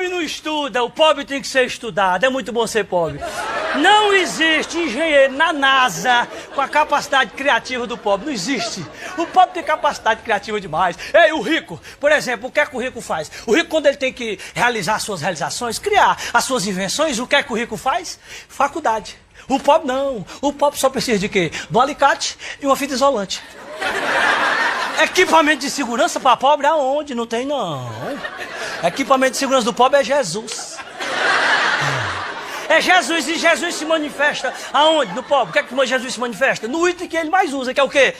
pobre não estuda, o pobre tem que ser estudado. É muito bom ser pobre. Não existe engenheiro na NASA com a capacidade criativa do pobre. Não existe. O pobre tem capacidade criativa demais. Ei, o rico, por exemplo, o que é que o rico faz? O rico, quando ele tem que realizar suas realizações, criar as suas invenções, o que é que o rico faz? Faculdade. O pobre não. O pobre só precisa de quê? De um alicate e uma fita isolante. Equipamento de segurança para pobre aonde? Não tem, não. Equipamento de segurança do pobre é Jesus. É Jesus, e Jesus se manifesta aonde? No pobre. O que é que Jesus se manifesta? No item que ele mais usa, que é o quê?